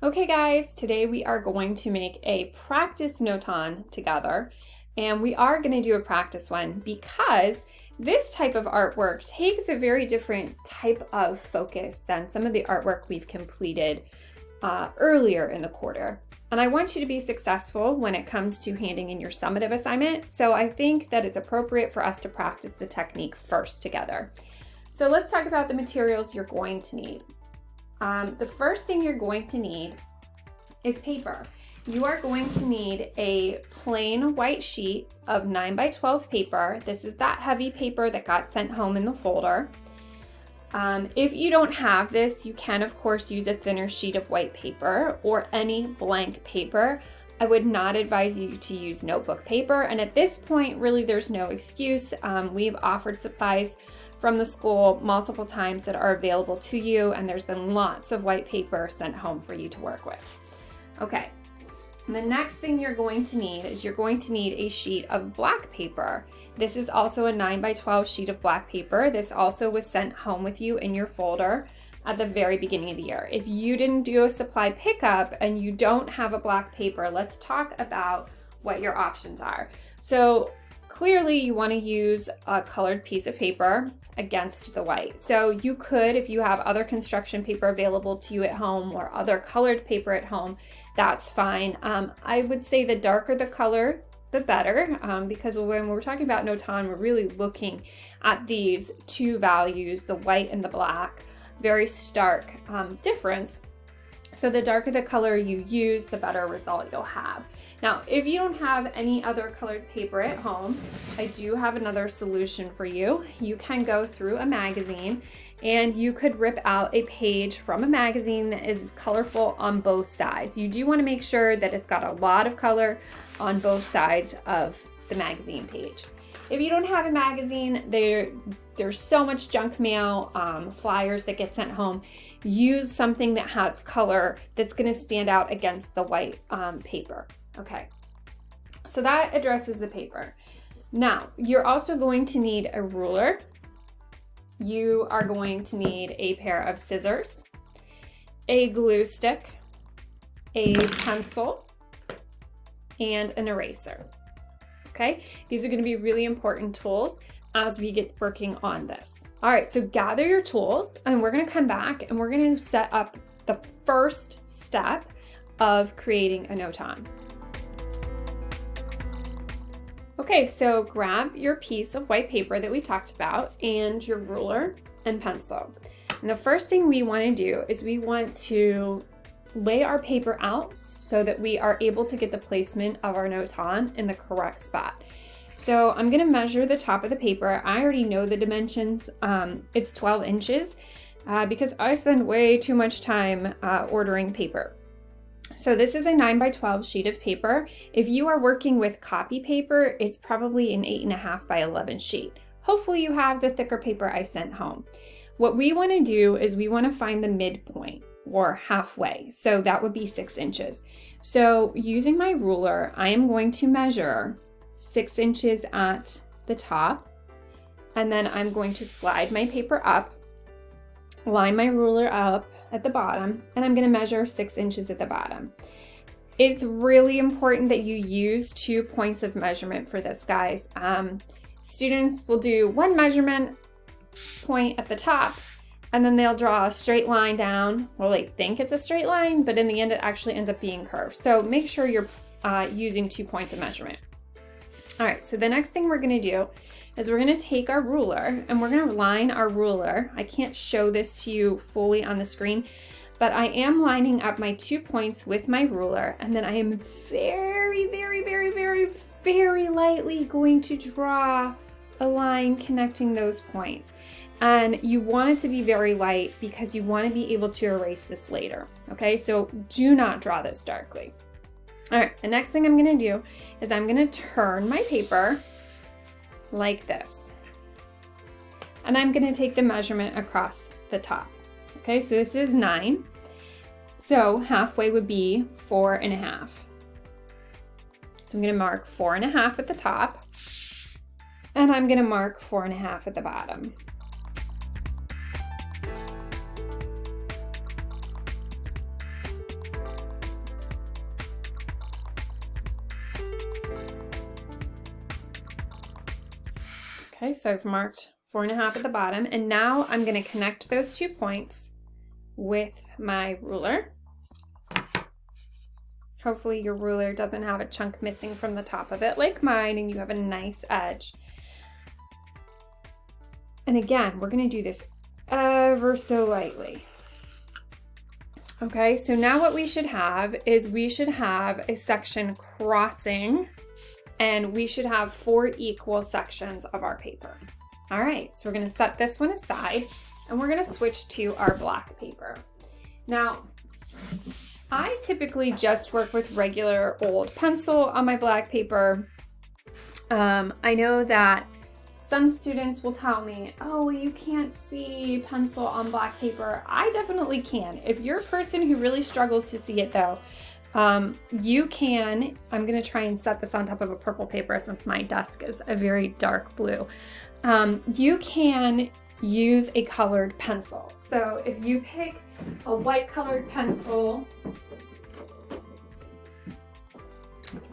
Okay guys, today we are going to make a practice Notan together, and we are going to do a practice one because this type of artwork takes a very different type of focus than some of the artwork we've completed earlier in the quarter. And I want you to be successful when it comes to handing in your summative assignment, so I think that it's appropriate for us to practice the technique first together. So let's talk about the materials you're going to need. The first thing you're going to need is paper. You are going to need a plain white sheet of 9x12 paper. This is that heavy paper that got sent home in the folder. If you don't have this, you can of course use a thinner sheet of white paper or any blank paper. I would not advise you to use notebook paper, and at this point really there's no excuse. We've offered supplies from the school multiple times that are available to you, and there's been lots of white paper sent home for you to work with. Okay, the next thing you're going to need is you're going to need a sheet of black paper. This is also a 9x12 sheet of black paper. This also was sent home with you in your folder at the very beginning of the year. If you didn't do a supply pickup and you don't have a black paper, let's talk about what your options are. So clearly you want to use a colored piece of paper against the white. So you could, if you have other construction paper available to you at home or other colored paper at home, that's fine. I would say the darker the color, the better, because when we're talking about Notan, we're really looking at these two values, the white and the black, very stark difference. So the darker the color you use, the better result you'll have. Now, if you don't have any other colored paper at home, I do have another solution for you. You can go through a magazine and you could rip out a page from a magazine that is colorful on both sides. You do want to make sure that it's got a lot of color on both sides of the magazine page. If you don't have a magazine, there's so much junk mail, flyers that get sent home. Use something that has color that's going to stand out against the white paper. Okay, so that addresses the paper. Now, you're also going to need a ruler. You are going to need a pair of scissors, a glue stick, a pencil, and an eraser. Okay, these are going to be really important tools as we get working on this. All right, so gather your tools and we're going to come back and we're going to set up the first step of creating a Notan. Okay, so grab your piece of white paper that we talked about and your ruler and pencil. And the first thing we want to do is we want to lay our paper out so that we are able to get the placement of our Notan in the correct spot. So I'm going to measure the top of the paper. I already know the dimensions. It's 12 inches because I spend way too much time ordering paper. So this is a 9x12 sheet of paper. If you are working with copy paper, it's probably an 8.5 by 11 sheet. Hopefully you have the thicker paper I sent home. What we want to do is we want to find the midpoint or halfway. So that would be 6 inches. So using my ruler, I am going to measure 6 inches at the top, and then I'm going to slide my paper up, line my ruler up at the bottom, and I'm going to measure 6 inches at the bottom. It's really important that you use 2 points of measurement for this, guys. Students will do one measurement point at the top, and then they'll draw a straight line down. Well, they think it's a straight line, but in the end it actually ends up being curved. So make sure you're using 2 points of measurement. All right, so the next thing we're gonna do is we're gonna take our ruler and we're gonna line our ruler. I can't show this to you fully on the screen, but I am lining up my 2 points with my ruler, and then I am very, very, very, very, very lightly going to draw a line connecting those points. And you want it to be very light because you want to be able to erase this later. Okay, so do not draw this darkly. All right, the next thing I'm going to do is I'm going to turn my paper like this. And I'm going to take the measurement across the top. Okay, so this is 9. So halfway would be 4.5. So I'm going to mark 4.5 at the top. And I'm going to mark 4.5 at the bottom. Okay, so I've marked 4.5 at the bottom, and now I'm going to connect those 2 points with my ruler. Hopefully your ruler doesn't have a chunk missing from the top of it like mine, and you have a nice edge. And again, we're going to do this ever so lightly. Okay, so now what we should have is we should have a section crossing, and we should have 4 equal sections of our paper. All right, so we're going to set this one aside, and we're going to switch to our black paper. Now, I typically just work with regular old pencil on my black paper. I know that some students will tell me, oh, you can't see pencil on black paper. I definitely can. If you're a person who really struggles to see it though, you can. I'm going to try and set this on top of a purple paper since my desk is a very dark blue. You can use a colored pencil. So if you pick a white colored pencil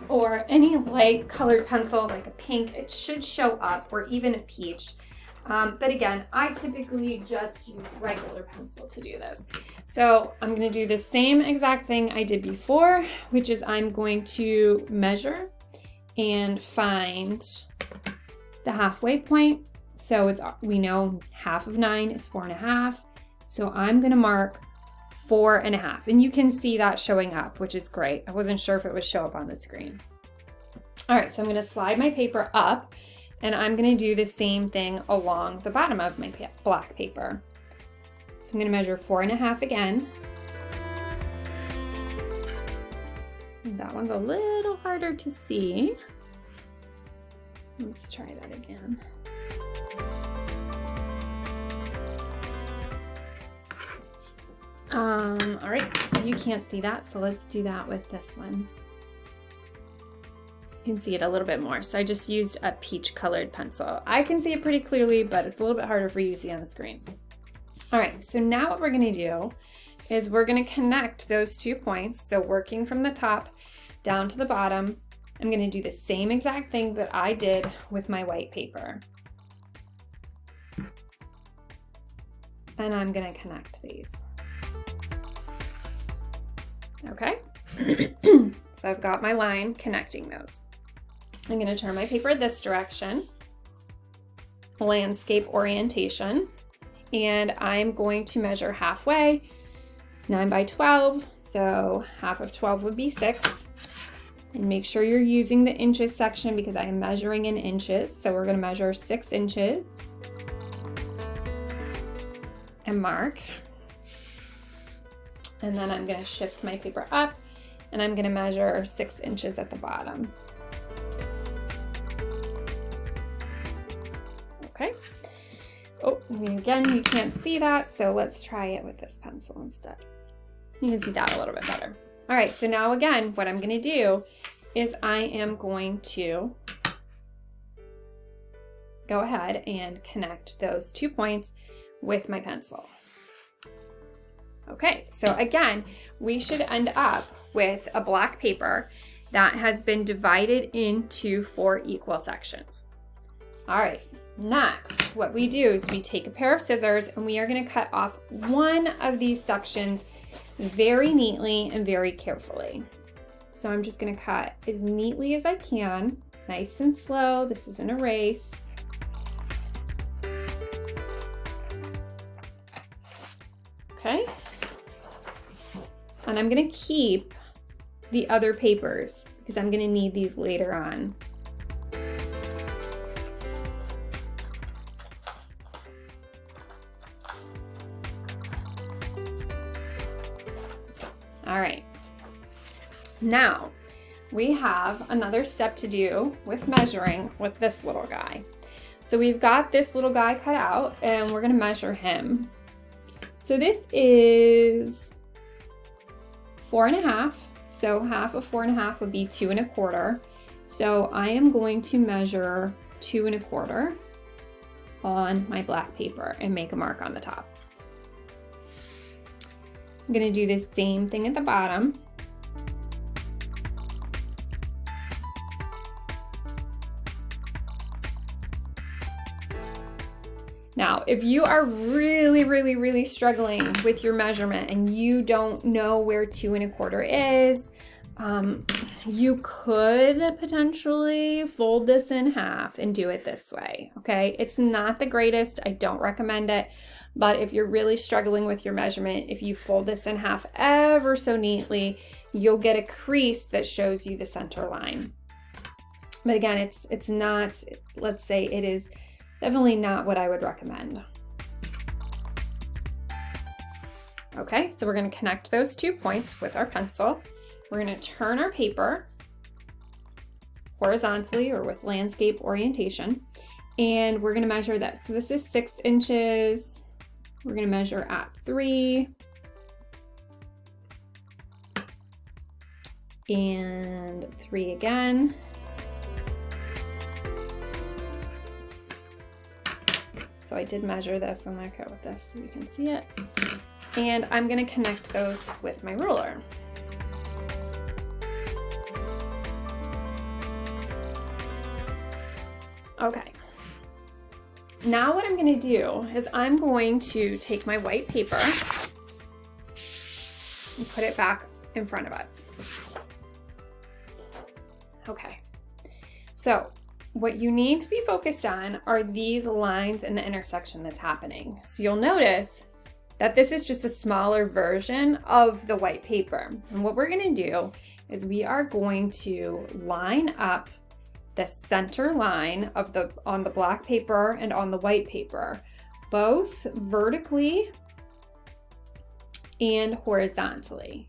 or any light colored pencil like a pink, it should show up, or even a peach. But again, I typically just use regular pencil to do this. So I'm going to do the same exact thing I did before, which is I'm going to measure and find the halfway point. So we know half of 9 is 4.5. So I'm going to mark 4.5, and you can see that showing up, which is great. I wasn't sure if it would show up on the screen. All right, so I'm going to slide my paper up, and I'm going to do the same thing along the bottom of my black paper. So I'm going to measure 4.5 again. That one's a little harder to see. Let's try that again. All right, so you can't see that, so let's do that with this one. You can see it a little bit more. So I just used a peach colored pencil. I can see it pretty clearly, but it's a little bit harder for you to see on the screen. All right, so now what we're gonna do is we're gonna connect those 2 points. So working from the top down to the bottom, I'm gonna do the same exact thing that I did with my white paper. And I'm gonna connect these. Okay, so I've got my line connecting those. I'm going to turn my paper this direction, landscape orientation, and I'm going to measure halfway. It's 9 by 12, so half of 12 would be 6. And make sure you're using the inches section because I am measuring in inches. So we're going to measure 6 inches and mark. And then I'm going to shift my paper up, and I'm going to measure 6 inches at the bottom. Okay. Oh, again, you can't see that, so let's try it with this pencil instead. You can see that a little bit better. All right, so now again, what I'm going to do is I am going to go ahead and connect those 2 points with my pencil. Okay, so again, we should end up with a black paper that has been divided into 4 equal sections. All right, next, what we do is we take a pair of scissors and we are going to cut off one of these sections very neatly and very carefully. So I'm just going to cut as neatly as I can, nice and slow. This isn't a race. Okay. And I'm going to keep the other papers because I'm going to need these later on. All right. Now we have another step to do with measuring with this little guy. So we've got this little guy cut out and we're going to measure him. So this is 4.5, so half of 4.5 would be 2 1/4. So I am going to measure 2 1/4 on my black paper and make a mark on the top. I'm going to do the same thing at the bottom. Now, if you are really struggling with your measurement and you don't know where 2 1/4 is, you could potentially fold this in half and do it this way, okay? It's not the greatest, I don't recommend it, but if you're really struggling with your measurement, if you fold this in half ever so neatly, you'll get a crease that shows you the center line. But again, it's not, let's say it is definitely not what I would recommend. Okay, so we're going to connect those 2 points with our pencil. We're going to turn our paper horizontally or with landscape orientation, and we're going to measure this. So this is 6 inches. We're going to measure at 3 and 3 again. So I did measure this. I'm going to go with this so you can see it. And I'm going to connect those with my ruler. Okay. Now what I'm going to do is I'm going to take my white paper and put it back in front of us. Okay. So what you need to be focused on are these lines and the intersection that's happening. So you'll notice that this is just a smaller version of the white paper. And what we're going to do is we are going to line up the center line of on the black paper and on the white paper, both vertically and horizontally.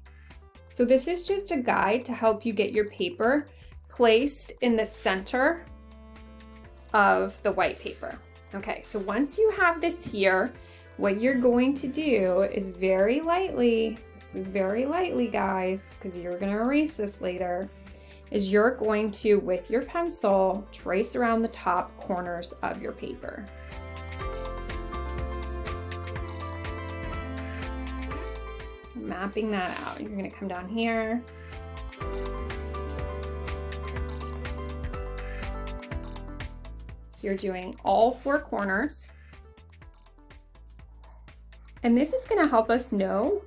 So this is just a guide to help you get your paper placed in the center of the white paper. Okay, so once you have this here, what you're going to do is very lightly, this is very lightly guys, because you're going to erase this later, is you're going to, with your pencil, trace around the top corners of your paper. Mapping that out. You're going to come down here. So you're doing all 4 corners. And this is going to help us know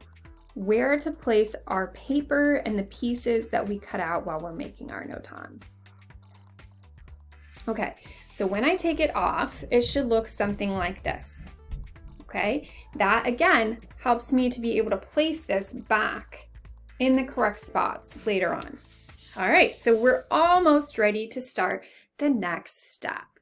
where to place our paper and the pieces that we cut out while we're making our Notan. Okay, so when I take it off, it should look something like this. Okay, that again helps me to be able to place this back in the correct spots later on. All right, so we're almost ready to start the next step.